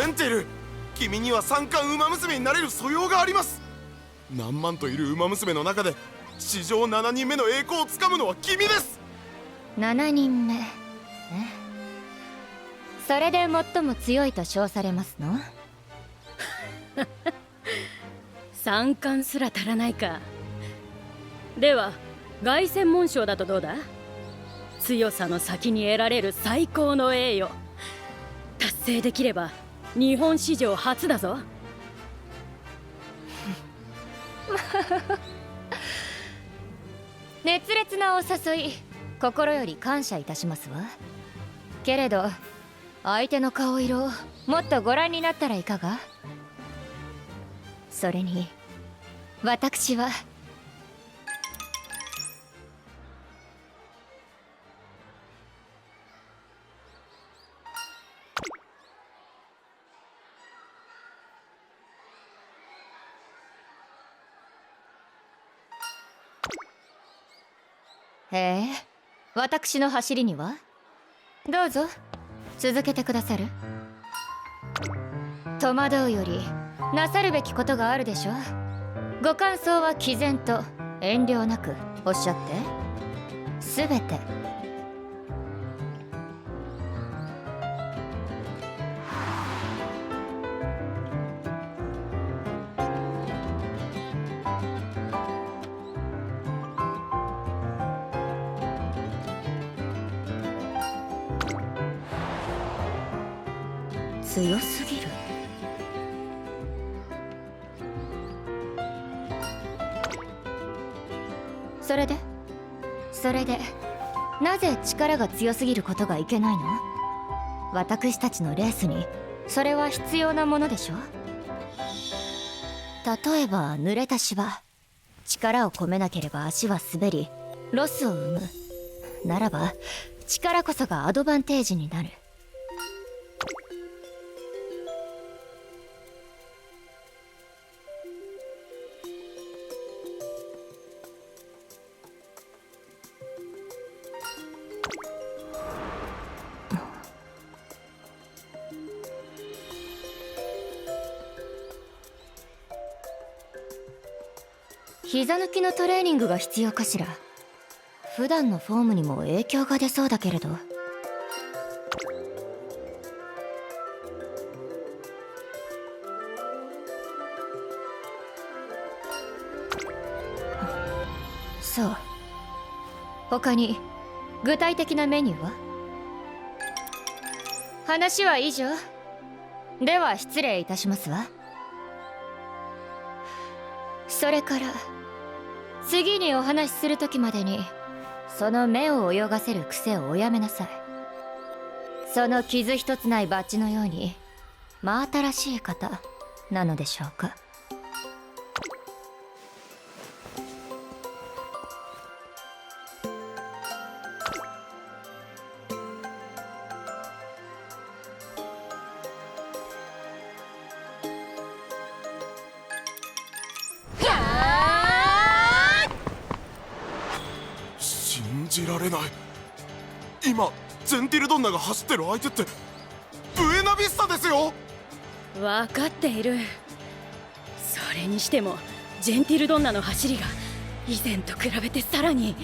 ェンティル、君には三冠馬娘になれる素養があります。何万といる馬娘の中で史上7人目の栄光をつかむのは君です。7人目ね。それで最も強いと称されますの？三冠すら足らないか。では凱旋門賞だとどうだ？強さの先に得られる最高の栄誉、達成できれば日本史上初だぞ。熱烈なお誘い、心より感謝いたしますわ。けれど相手の顔色をもっとご覧になったらいかが？それに私は私の走りにはどうぞ続けてくださる？戸惑うよりなさるべきことがあるでしょ。ご感想は毅然と遠慮なくおっしゃって。すべて強すぎる。それでなぜ力が強すぎることがいけないの？私たちのレースにそれは必要なものでしょ。例えば濡れた芝、力を込めなければ足は滑りロスを生むならば、力こそがアドバンテージになる。膝抜きのトレーニングが必要かしら。普段のフォームにも影響が出そうだけれど。そう。他に具体的なメニューは？話は以上。では失礼いたしますわ。それから次にお話しする時までにその目を泳がせる癖をおやめなさい。その傷一つないバッジのように真新しい方なのでしょうか。信じられない。今ジェンティルドンナが走ってる相手ってブエナビスタですよ。分かっている。それにしてもジェンティルドンナの走りが以前と比べてさらに。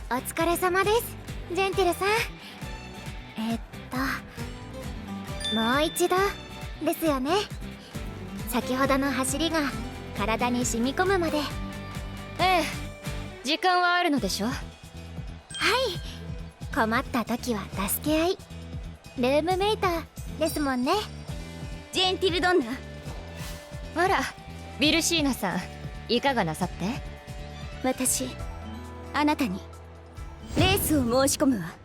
お疲れ様です、ジェンティルさん。もう一度ですよね。先ほどの走りが体に染み込むまで。ええ、時間はあるのでしょ。はい、困った時は助け合い。ルームメイトですもんね、ジェンティルドンナ。あら、ビルシーナさん、いかがなさって？私あなたにレースを申し込むわ。